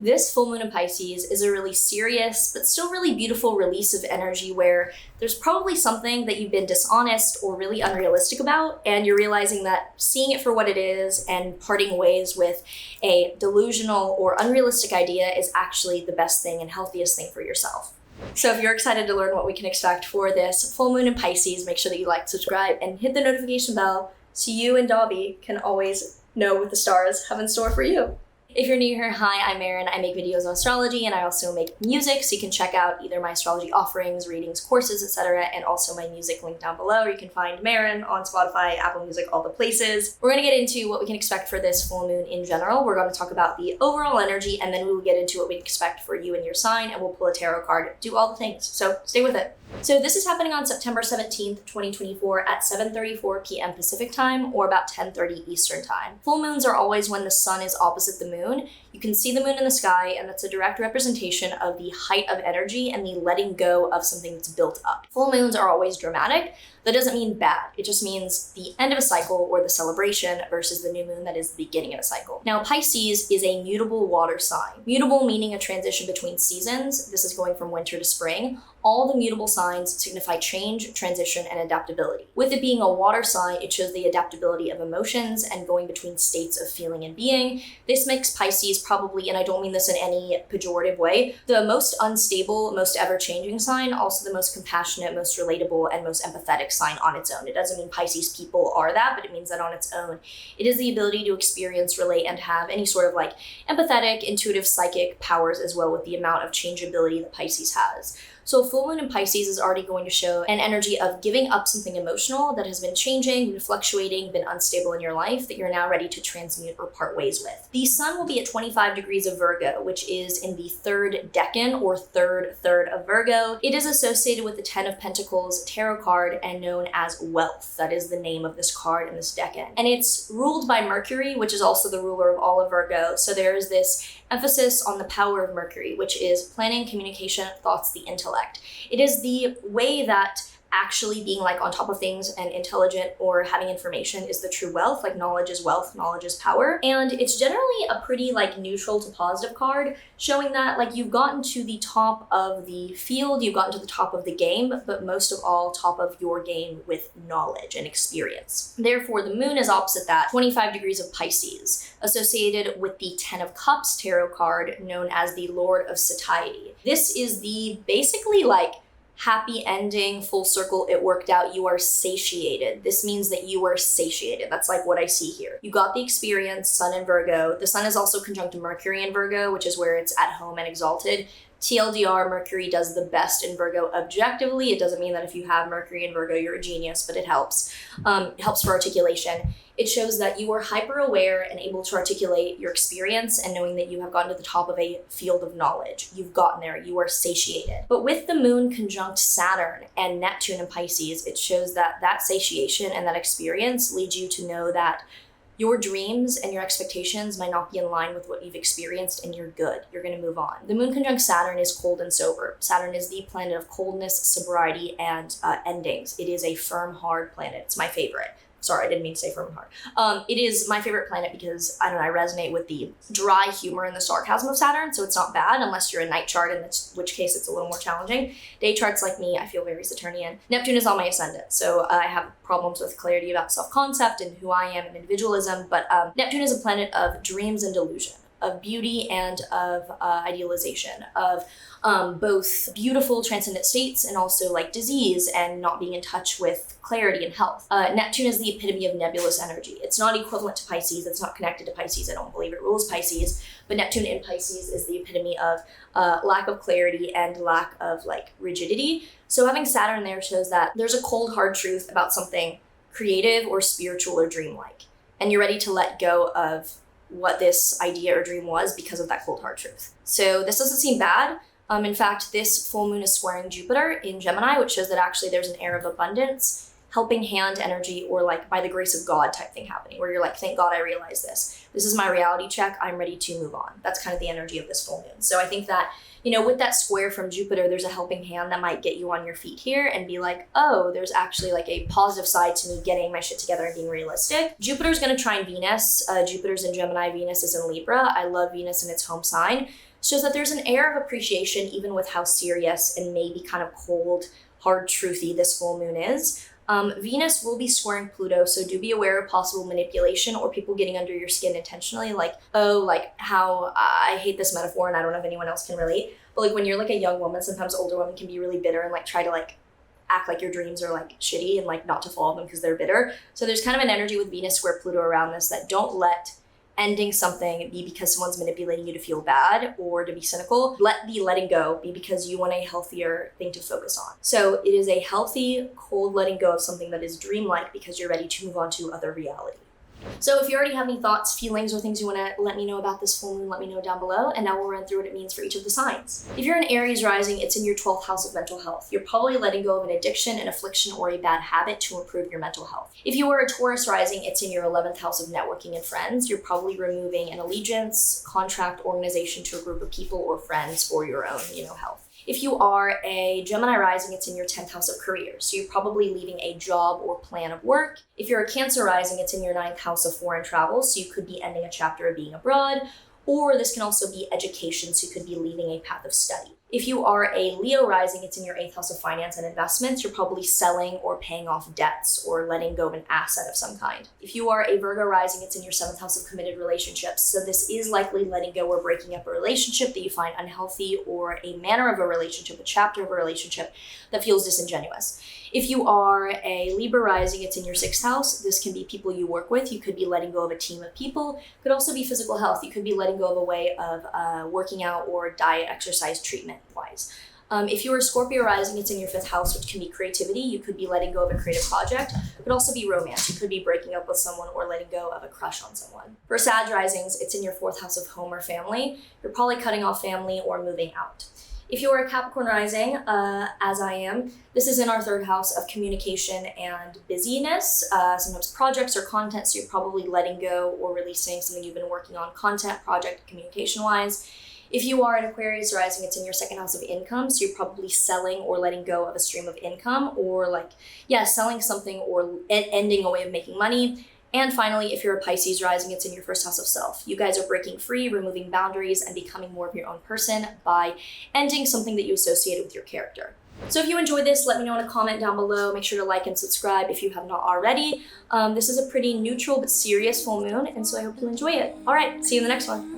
This full moon in Pisces is a really serious, but still really beautiful release of energy where there's probably something that you've been dishonest or really unrealistic about, and you're realizing that seeing it for what it is and parting ways with a delusional or unrealistic idea is actually the best thing and healthiest thing for yourself. So if you're excited to learn what we can expect for this full moon in Pisces, make sure that you like, subscribe, and hit the notification bell so you and Dobby can always know what the stars have in store for you. If you're new here, hi, I'm Maren. I make videos on astrology and I also make music, so you can check out either my astrology offerings, readings, courses, etc., and also my music link down below. You can find Maren on Spotify, Apple Music, all the places. We're going to get into what we can expect for this full moon in general. We're going to talk about the overall energy, and then we will get into what we expect for you and your sign, and we'll pull a tarot card, do all the things. So stay with it. So this is happening on September 17th, 2024 at 7:34 p.m. Pacific time or about 10:30 Eastern time. Full moons are always when the sun is opposite the moon. You can see the moon in the sky, and that's a direct representation of the height of energy and the letting go of something that's built up. Full moons are always dramatic. That doesn't mean bad. It just means the end of a cycle or the celebration versus the new moon that is the beginning of a cycle. Now, Pisces is a mutable water sign. Mutable meaning a transition between seasons. This is going from winter to spring. All the mutable signs signify change, transition, and adaptability. With it being a water sign, it shows the adaptability of emotions and going between states of feeling and being. This makes Pisces probably, and I don't mean this in any pejorative way, the most unstable, most ever-changing sign, also the most compassionate, most relatable, and most empathetic sign on its own. It doesn't mean Pisces people are that, but it means that on its own, it is the ability to experience, relate, and have any sort of like empathetic, intuitive, psychic powers as well with the amount of changeability that Pisces has. So full moon in Pisces is already going to show an energy of giving up something emotional that has been changing, been fluctuating, been unstable in your life that you're now ready to transmute or part ways with. The sun will be at 25 degrees of Virgo, which is in the third decan or third of Virgo. It is associated with the 10 of Pentacles tarot card and known as wealth. That is the name of this card in this decan. And it's ruled by Mercury, which is also the ruler of all of Virgo. So there's this emphasis on the power of Mercury, which is planning, communication, thoughts, the intellect. It is the way that actually being like on top of things and intelligent or having information is the true wealth. Like knowledge is wealth, knowledge is power. And it's generally a pretty like neutral to positive card, showing that like you've gotten to the top of the field, you've gotten to the top of the game, but most of all top of your game with knowledge and experience. Therefore, the moon is opposite that, 25 degrees of Pisces, associated with the 10 of Cups tarot card known as the Lord of Satiety. This is the basically like happy ending, full circle, it worked out, you are satiated. This means that you are satiated. That's like what I see here. You got the experience, sun in Virgo. The sun is also conjunct Mercury in Virgo, which is where it's at home and exalted. TLDR, Mercury does the best in Virgo objectively. It doesn't mean that if you have Mercury in Virgo, you're a genius, but it helps. It helps for articulation. It shows that you are hyper aware and able to articulate your experience and knowing that you have gotten to the top of a field of knowledge. You've gotten there, you are satiated. But with the moon conjunct Saturn and Neptune in Pisces, it shows that that satiation and that experience leads you to know that your dreams and your expectations might not be in line with what you've experienced, and you're good. You're going to move on. The moon conjunct Saturn is cold and sober. Saturn is the planet of coldness, sobriety, and endings. It is a firm, hard planet. It's my favorite. Sorry, I didn't mean to say firm and hard. It is my favorite planet because, I don't know, I resonate with the dry humor and the sarcasm of Saturn, so it's not bad unless you're a night chart, in which case it's a little more challenging. Day charts like me, I feel very Saturnian. Neptune is on my ascendant, so I have problems with clarity about self-concept and who I am and individualism, but Neptune is a planet of dreams and delusion, of beauty and of idealization, of both beautiful transcendent states and also like disease and not being in touch with clarity and health. Neptune is the epitome of nebulous energy. It's not equivalent to Pisces. It's not connected to Pisces. I don't believe it rules Pisces, but Neptune in Pisces is the epitome of lack of clarity and lack of like rigidity. So having Saturn there shows that there's a cold, hard truth about something creative or spiritual or dreamlike, and you're ready to let go of what this idea or dream was because of that cold, hard truth. So this doesn't seem bad. In fact, this full moon is squaring Jupiter in Gemini, which shows that actually there's an air of abundance, helping hand energy, or like by the grace of God type thing happening, where you're like, thank God I realized this. This is my reality check. I'm ready to move on. That's kind of the energy of this full moon. So I think that, you know, with that square from Jupiter, there's a helping hand that might get you on your feet here and be like, oh, there's actually like a positive side to me getting my shit together and being realistic. Jupiter's going to trine Venus. Jupiter's in Gemini, Venus is in Libra. I love Venus in its home sign. shows that there's an air of appreciation even with how serious and maybe kind of cold, hard, truthy this full moon is. Venus will be squaring Pluto, so do be aware of possible manipulation or people getting under your skin intentionally, like how I hate this metaphor and I don't know if anyone else can relate, but like when you're like a young woman, sometimes older women can be really bitter and like try to like act like your dreams are like shitty and like not to follow them because they're bitter. So there's kind of an energy with Venus square Pluto around this that don't let ending something be because someone's manipulating you to feel bad or to be cynical. Let the letting go be because you want a healthier thing to focus on. So it is a healthy, cold letting go of something that is dreamlike because you're ready to move on to other reality. So if you already have any thoughts, feelings, or things you want to let me know about this full moon, let me know down below, and now we'll run through what it means for each of the signs. If you're an Aries rising, it's in your 12th house of mental health. You're probably letting go of an addiction, an affliction, or a bad habit to improve your mental health. If you are a Taurus rising, it's in your 11th house of networking and friends. You're probably removing an allegiance, contract, organization to a group of people or friends for your own, health. If you are a Gemini rising, it's in your 10th house of career. So you're probably leaving a job or plan of work. If you're a Cancer rising, it's in your 9th house of foreign travel. So you could be ending a chapter of being abroad, or this can also be education. So you could be leaving a path of study. If you are a Leo rising, it's in your 8th house of finance and investments. You're probably selling or paying off debts or letting go of an asset of some kind. If you are a Virgo rising, it's in your 7th house of committed relationships. So this is likely letting go or breaking up a relationship that you find unhealthy or a manner of a relationship, a chapter of a relationship that feels disingenuous. If you are a Libra rising, it's in your 6th house. This can be people you work with. You could be letting go of a team of people. It could also be physical health. You could be letting go of a way of working out or diet, exercise, treatment wise. If you are a Scorpio rising, it's in your 5th house, which can be creativity. You could be letting go of a creative project. It could also be romance. You could be breaking up with someone or letting go of a crush on someone. For Sag risings, it's in your 4th house of home or family. You're probably cutting off family or moving out. If you are a Capricorn rising, as I am, this is in our 3rd house of communication and busyness, sometimes projects or content, so you're probably letting go or releasing something you've been working on, content, project, communication-wise. If you are an Aquarius rising, it's in your 2nd house of income, so you're probably selling or letting go of a stream of income or selling something or ending a way of making money. And finally, if you're a Pisces rising, it's in your 1st house of self. You guys are breaking free, removing boundaries, and becoming more of your own person by ending something that you associated with your character. So if you enjoyed this, let me know in a comment down below. Make sure to like and subscribe if you have not already. This is a pretty neutral but serious full moon, and so I hope you enjoy it. All right, see you in the next one.